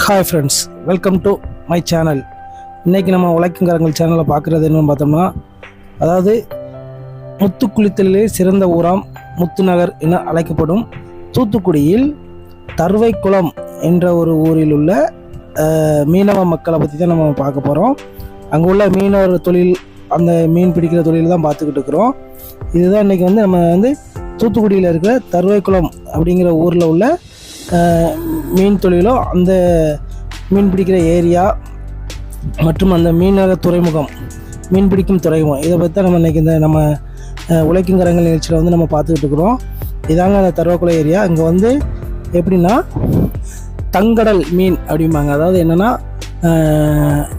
Hi friends, welcome to my channel. இன்றைக்கி நம்ம உழைக்குங்காரங்கள் சேனலில் பார்க்குறது என்னென்னு பார்த்தோம்னா, அதாவது முத்துக்குளித்தலிலே சிறந்த ஊராம் முத்துநகர் என அழைக்கப்படும் தூத்துக்குடியில் தருவைக்குளம் என்ற ஒரு ஊரில் உள்ள மீனவ மக்களை பற்றி தான் நம்ம பார்க்க போகிறோம். அங்கே உள்ள மீனவர் தொழில், அந்த மீன் பிடிக்கிற தொழில் தான் பார்த்துக்கிட்டு இருக்கிறோம். இதுதான் இன்றைக்கி நம்ம தூத்துக்குடியில் இருக்கிற தருவைக்குளம் அப்படிங்கிற ஊரில் உள்ள மீன் தொழிலும், அந்த மீன் பிடிக்கிற ஏரியா மற்றும் அந்த மீனக துறைமுகம், மீன் பிடிக்கும் துறைமுகம், இதை பற்றி தான் நம்ம இன்றைக்கி நம்ம உழைக்குங்கரங்கள் நிகழ்ச்சியில் நம்ம பார்த்துக்கிட்டு இருக்கிறோம். இதாங்க அந்த தருவைக்குளம் ஏரியா. இங்கே எப்படின்னா தங்கடல் மீன் அப்படிம்பாங்க. அதாவது என்னென்னா,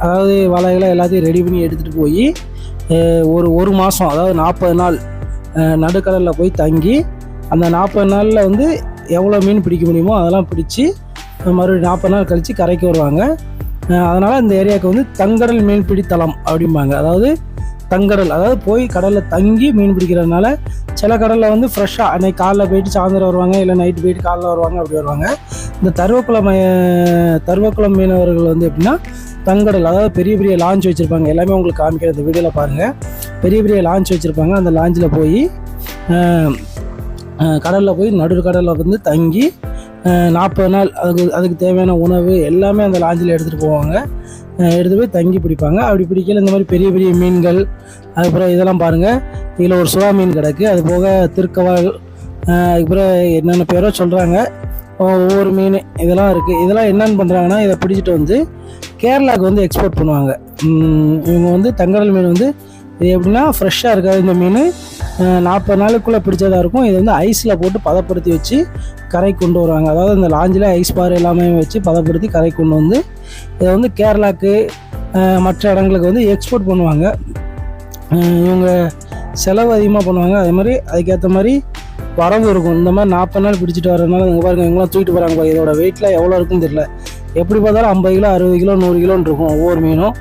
அதாவது வலைகளை எல்லாத்தையும் ரெடி பண்ணி எடுத்துகிட்டு போய் ஒரு மாதம், அதாவது 40 நாள் நடுக்கடலில் போய் தங்கி, அந்த 40 நாளில் எவ்வளோ மீன் பிடிக்க முடியுமோ அதெல்லாம் பிடிச்சி மறுபடியும் 40 நாள் கழித்து கரைக்கு வருவாங்க. அதனால் இந்த ஏரியாவுக்கு தங்கடல் மீன்பிடி தளம் அப்படிம்பாங்க. அதாவது தங்கடல், அதாவது போய் கடலில் தங்கி மீன் பிடிக்கிறதுனால சில கடலில் ஃப்ரெஷ்ஷாக அன்றைக்கி காலைல போயிட்டு சாயந்தரம் வருவாங்க, இல்லை நைட்டு போயிட்டு காலைல வருவாங்க, அப்படி வருவாங்க. இந்த தருவைக்குளம் மீனவர்கள் எப்படின்னா தங்கடல், அதாவது பெரிய பெரிய லான்ச் வச்சுருப்பாங்க. எல்லாமே உங்களுக்கு காமிக்கிற இந்த வீடியோவில் பாருங்கள். பெரிய பெரிய லான்ச் வச்சுருப்பாங்க. அந்த லாஞ்சில் போய் கடலில் போய் நடுக்கடலில் தங்கி 40 நாள் அதுக்கு தேவையான உணவு எல்லாமே அந்த லாஞ்சில் எடுத்துகிட்டு போவாங்க. எடுத்து போய் தங்கி பிடிப்பாங்க. அப்படி பிடிக்கல இந்த மாதிரி பெரிய பெரிய மீன்கள், அதுக்கப்புறம் இதெல்லாம் பாருங்கள். இதில் ஒரு சுறா மீன் கிடக்கு, அது போக திருக்கவால், அதுக்கப்புறம் என்னென்ன பேரோ சொல்கிறாங்க, ஒவ்வொரு மீன் இதெல்லாம் இருக்குது. இதெல்லாம் என்னென்னு பண்ணுறாங்கன்னா, இதை பிடிச்சிட்டு கேரளாவுக்கு எக்ஸ்போர்ட் பண்ணுவாங்க. இவங்க தங்கடல் மீன் இது எப்படின்னா ஃப்ரெஷ்ஷாக இருக்காது. இந்த மீன் 40 நாளுக்குள்ளே பிடிச்சதாக இருக்கும். இது ஐஸில் போட்டு பதப்படுத்தி வச்சு கரை கொண்டு வருவாங்க. அதாவது இந்த லாஞ்சில் ஐஸ் பார் எல்லாமே வச்சு பதப்படுத்தி கரை கொண்டு இதை கேரளாவுக்கு மற்ற இடங்களுக்கு எக்ஸ்போர்ட் பண்ணுவாங்க. இவங்க செலவு அதிகமாக பண்ணுவாங்க. அதே மாதிரி அதுக்கேற்ற மாதிரி வரவு இருக்கும். இந்த மாதிரி 40 நாள் பிடிச்சிட்டு வரதுனால இங்கே பாருங்கள், இவங்களாம் தூக்கிட்டு போகிறாங்க. இதோட வெயிட்டில் எவ்வளோ இருக்குன்னு தெரியல. எப்படி பார்த்தாலும் 50 கிலோ, 60 கிலோ, 100 கிலோன்னு இருக்கும் ஒவ்வொரு மீனும்.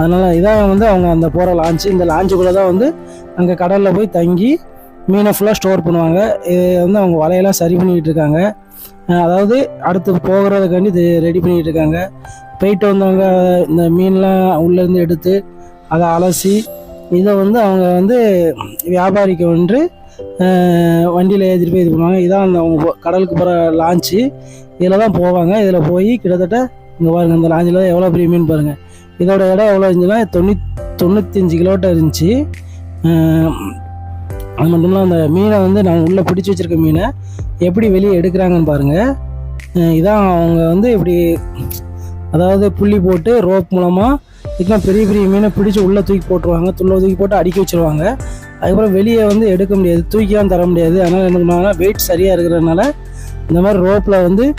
அதனால் இதான் அவங்க அந்த போகிற லான்ச்சு. இந்த லான்ச்சுக்குள்ளே தான் அங்கே கடலில் போய் தங்கி மீனை ஃபுல்லாக ஸ்டோர் பண்ணுவாங்க. இது அவங்க வலையெல்லாம் சரி பண்ணிக்கிட்டு இருக்காங்க. அதாவது அடுத்து போகிறதுக்காண்டி இது ரெடி பண்ணிக்கிட்டு இருக்காங்க. போயிட்டு வந்தவங்க இந்த மீன்லாம் உள்ளேருந்து எடுத்து அதை அலசி இதை அவங்க வியாபாரிக்கு வண்டியில் ஏற்றிட்டு போய் இது பண்ணுவாங்க. இதான் அவங்க கடலுக்கு போகிற லான்ச்சு. இதில் தான் போவாங்க. இதில் போய் கிட்டத்தட்ட இங்கே பாருங்கள், இந்த லாஞ்சில் தான் எவ்வளோ பெரிய மீன் பாருங்கள். இதோட இடம் எவ்வளோ இருந்துச்சுன்னா 95 கிலோட்ட இருந்துச்சு. அது மட்டும் இல்லாமல் அந்த மீனை நாங்கள் உள்ளே பிடிச்சி வச்சுருக்க மீனை எப்படி வெளியே எடுக்கிறாங்கன்னு பாருங்கள். இதான் அவங்க இப்படி, அதாவது புள்ளி போட்டு ரோப் மூலமாக இதுக்கெலாம் பெரிய பெரிய மீனை பிடிச்சி உள்ளே தூக்கி போட்டுருவாங்க. தூக்கி போட்டு அடுக்கி வச்சுருவாங்க. அதுக்கப்புறம் வெளியே எடுக்க முடியாது, தூக்கிலாம் தர முடியாது. அதனால் என்ன பண்ணுவாங்கன்னா, வெயிட் சரியாக இருக்கிறதுனால இந்த மாதிரி ரோப்பில்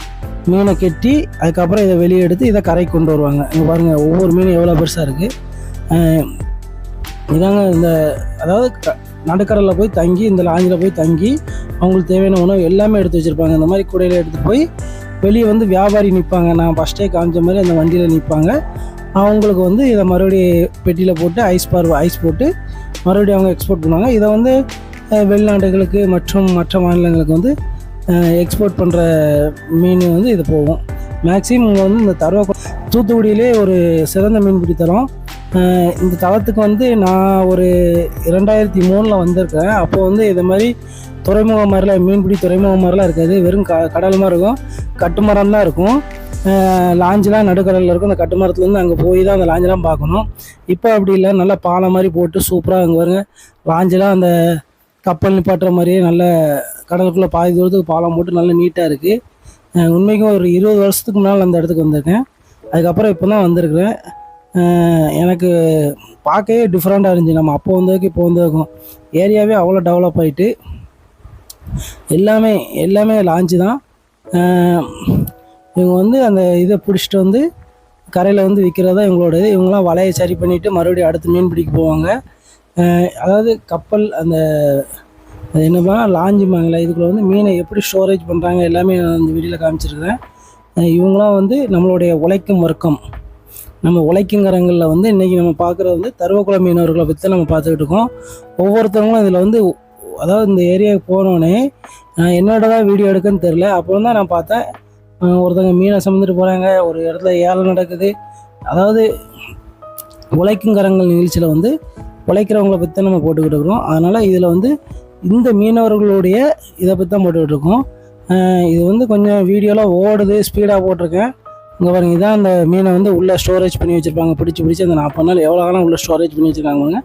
மீனை கெட்டி அதுக்கப்புறம் இதை வெளியே எடுத்து இதை கரைக்கு கொண்டு வருவாங்க. இங்கே பாருங்கள், ஒவ்வொரு மீனும் எவ்வளோ பெருசாக இருக்குது. இதாங்க அதாவது நடுக்கடலில் போய் தங்கி, இந்த லாஞ்சில் போய் தங்கி அவங்களுக்கு தேவையான உணவு எல்லாமே எடுத்து வச்சுருப்பாங்க. இந்த மாதிரி கூடையில் எடுத்துகிட்டு போய் வெளியே வியாபாரி நிற்பாங்க. நான் ஃபஸ்ட்டே காமிச்ச மாதிரி அந்த வண்டியில் நிற்பாங்க. அவங்களுக்கு இதை மறுபடியும் பெட்டியில் போட்டு ஐஸ் போட்டு மறுபடியும் அவங்க எக்ஸ்போர்ட் பண்ணுவாங்க. இதை வெளிநாடுகளுக்கு மற்றும் மற்ற மாநிலங்களுக்கு எக்ஸ்போர்ட் பண்ணுற மீன் இது போகும். மேக்ஸிமம் இந்த தூத்துக்குடியிலே ஒரு சிறந்த மீன்பிடி தளம். இந்த தளத்துக்கு நான் ஒரு 2003 வந்திருக்கேன். அப்போது இதை மாதிரி துறைமுகம் மாதிரிலாம், மீன்பிடி துறைமுகம் மாதிரிலாம் இருக்காது. வெறும் கடல் மாதிரி இருக்கும், கட்டுமரம் தான் இருக்கும். லாஞ்செலாம் நடுக்கடலில் இருக்கும். அந்த கட்டுமரத்துலேருந்து அங்கே போய் தான் அந்த லாஞ்செலாம் பார்க்கணும். இப்போ அப்படி இல்லை, நல்லா பாலம் மாதிரி போட்டு சூப்பராக அங்கே வருங்க. லாஞ்செலாம் அந்த கப்பல் நிப்பாட்டுற மாதிரியே நல்ல கடலுக்குள்ளே பாதி தூரத்துக்கு பாலம் போட்டு நல்லா நீட்டாக இருக்குது. உண்மைக்கும் ஒரு 20 வருஷத்துக்கு முன்னால் அந்த இடத்துக்கு வந்திருக்கேன். அதுக்கப்புறம் இப்போ தான் வந்திருக்கிறேன். எனக்கு பார்க்கவே டிஃப்ரெண்ட்டாக இருந்துச்சு. நம்ம அப்போ வந்ததுக்கு இப்போ வந்ததுக்கும் ஏரியாவே அவ்வளோ டெவலப் ஆகிட்டு, எல்லாமே லான்ச்சு தான். இவங்க அந்த இதை பிடிச்சிட்டு கரையில் விற்கிறதா இவங்களோடது. இவங்களாம் வலையை சரி பண்ணிவிட்டு மறுபடியும் அடுத்து மீன் பிடிக்க போவாங்க. அதாவது கப்பல் அது என்னப்பா லாஞ்சுமாங்களே, இதுக்குள்ளே மீனை எப்படி ஸ்டோரேஜ் பண்ணுறாங்க எல்லாமே நான் இந்த வீடியோவில் காமிச்சிருக்கிறேன். இவங்களாம் நம்மளுடைய உழைக்கும் வர்க்கம். நம்ம உழைக்குங்கரங்களில் இன்றைக்கி நம்ம பார்க்குறது தருவைக்குளம் மீனவர்களை பற்றி நம்ம பார்த்துக்கிட்டு இருக்கோம். ஒவ்வொருத்தவங்களும் இதில் அதாவது இந்த ஏரியாவுக்கு போனோடனே என்னோட தான் வீடியோ எடுக்குன்னு தெரில. அப்புறம் தான் நான் பார்த்தேன், ஒருத்தங்க மீனை சுமந்துட்டு போகிறாங்க, ஒரு இடத்துல ஏலம் நடக்குது. அதாவது உழைக்கும் கரங்கள் நிகழ்ச்சியில் வந்து உழைக்கிறவங்கள பற்றி தான் நம்ம போட்டுக்கிட்டு இருக்கிறோம். அதனால் இதில் வந்து இந்த மீனவர்களுடைய இதை பற்றி தான் போட்டுக்கிட்டு இருக்கோம். இது வந்து கொஞ்சம் வீடியோலாம் ஓடுது, ஸ்பீடாக போட்டிருக்கேன். இங்கே பாருங்கள், இதான் அந்த மீனை வந்து உள்ளே ஸ்டோரேஜ் பண்ணி வச்சுருப்பாங்க. பிடிச்சி அந்த 40 நாள் எவ்வளோ காலம் உள்ளே ஸ்டோரேஜ் பண்ணி வச்சுருக்காங்க.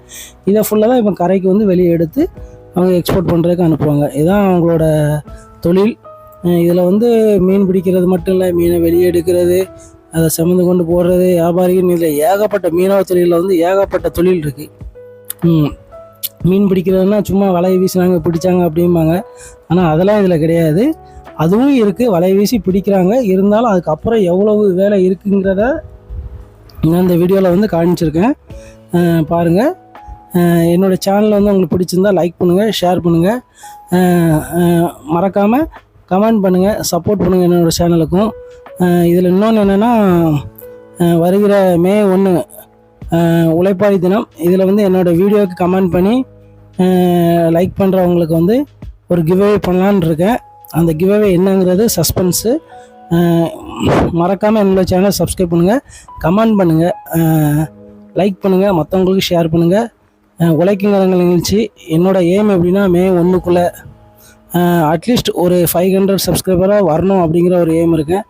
இதை ஃபுல்லாக தான் இப்போ கரைக்கு வந்து வெளியே எடுத்து அவங்க எக்ஸ்போர்ட் பண்ணுறதுக்கு அனுப்புவாங்க. இதுதான் அவங்களோட தொழில். இதில் வந்து மீன் பிடிக்கிறது மட்டும் இல்லை, மீனை வெளியே எடுக்கிறது, அதை சுமந்து கொண்டு போடுறது, வியாபாரிகள், இதில் ஏகப்பட்ட மீனவ தொழிலில் வந்து ஏகப்பட்ட தொழில் இருக்குது. மீன் பிடிக்கிறதுனா சும்மா வலையை வீசினாங்க பிடிச்சாங்க அப்படிம்பாங்க. ஆனால் அதெல்லாம் இதில் கிடையாது. அதுவும் இருக்குது, வலையை வீசி பிடிக்கிறாங்க. இருந்தாலும் அதுக்கப்புறம் எவ்வளவு வேலை இருக்குங்கிறத நான் இந்த வீடியோவில் வந்து காமிச்சிருக்கேன். பாருங்கள். என்னோடய சேனலில் வந்து உங்களுக்கு பிடிச்சிருந்தா லைக் பண்ணுங்கள், ஷேர் பண்ணுங்கள், மறக்காமல் கமெண்ட் பண்ணுங்கள், சப்போர்ட் பண்ணுங்கள் என்னோடய சேனலுக்கும். இதில் இன்னொன்று என்னென்னா, வருகிற மே 1 உழைப்பாளி தினம். இதில் வந்து என்னோடய வீடியோவுக்கு கமெண்ட் பண்ணி லைக் பண்ணுறவங்களுக்கு வந்து ஒரு கிவ்அவே பண்ணலான்னு இருக்கேன். அந்த கிவ்அவே என்னங்கிறது சஸ்பென்ஸு. மறக்காமல் என்னோடய சேனலை சப்ஸ்கிரைப் பண்ணுங்கள், கமெண்ட் பண்ணுங்கள், லைக் பண்ணுங்கள், மற்றவங்களுக்கு ஷேர் பண்ணுங்கள். உழைக்கும் கரங்கள் நிகழ்ச்சி என்னோடய எய்ம் எப்படின்னா, மே 1க்குள்ளே அட்லீஸ்ட் ஒரு 500 சப்ஸ்கிரைபராக வரணும் அப்படிங்கிற ஒரு எய்ம் இருக்குது.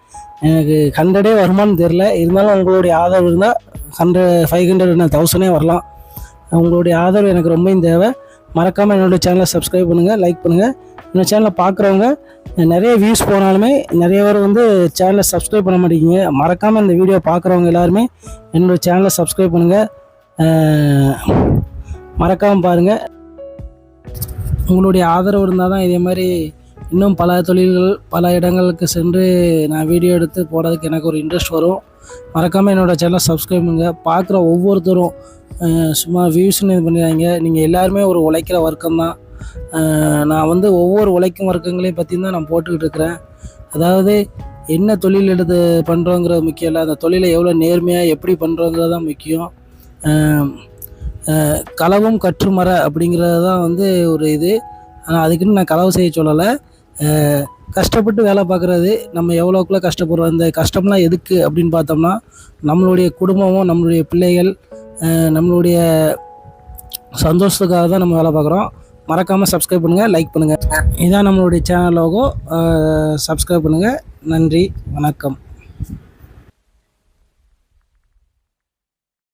எனக்கு 100 வருமானு தெரில. இருந்தாலும் உங்களுடைய ஆதரவு இருந்தால் 500 என்ன 1000 வரலாம். உங்களுடைய ஆதரவு எனக்கு ரொம்ப தேவை. மறக்காமல் என்னோடய சேனலை சப்ஸ்கிரைப் பண்ணுங்கள், லைக் பண்ணுங்கள். என்னோடய சேனலை பார்க்குறவங்க நிறைய வியூஸ் போனாலுமே நிறைய பேர் வந்து சேனலை சப்ஸ்கிரைப் பண்ண மாட்டேங்கிங்க. மறக்காமல் இந்த வீடியோ பார்க்குறவங்க எல்லாருமே என்னோடய சேனலை சப்ஸ்கிரைப் பண்ணுங்கள், மறக்காமல் பாருங்கள். உங்களுடைய ஆதரவு இருந்தால் தான் இதே மாதிரி இன்னும் பல தொழில்கள், பல இடங்களுக்கு சென்று நான் வீடியோ எடுத்து போடுறதுக்கு எனக்கு ஒரு இன்ட்ரெஸ்ட் வரும். மறக்காமல் என்னோடய சேனலை சப்ஸ்கிரைப் பண்ணுங்கள். பார்க்குற ஒவ்வொருத்தரும் சும்மா வியூஸ்ன்னு இது பண்ணிடுறாங்க. நீங்கள் எல்லாருமே ஒரு உழைக்கிற வர்க்கம் தான். நான் வந்து ஒவ்வொரு உழைக்கும் வர்க்கங்களையும் பற்றி தான் நான் போட்டுக்கிட்டு இருக்கிறேன். அதாவது என்ன தொழில் எடுத்து பண்ணுறோங்கிறது முக்கியம் இல்லை, அந்த தொழிலை எவ்வளோ நேர்மையாக எப்படி பண்ணுறோங்கிறது தான் முக்கியம். களவும் கற்றுமர அப்படிங்கிறது தான் வந்து ஒரு இது. ஆனால் அதுக்குன்னு நான் களவு செய்ய சொல்லலை. கஷ்டப்பட்டு வேலை பார்க்குறது, நம்ம எவ்வளோக்குள்ளே கஷ்டப்படுறோம், இந்த கஷ்டம்லாம் எதுக்கு அப்படின்னு பார்த்தோம்னா, நம்மளுடைய குடும்பமும் நம்மளுடைய பிள்ளைகள் நம்மளுடைய சந்தோஷத்துக்காக தான் நம்ம வேலை பார்க்குறோம். மறக்காமல் சப்ஸ்கிரைப் பண்ணுங்கள், லைக் பண்ணுங்கள். இதான் நம்மளுடைய சேனல் லோகோ. சப்ஸ்கிரைப் பண்ணுங்கள். நன்றி, வணக்கம்.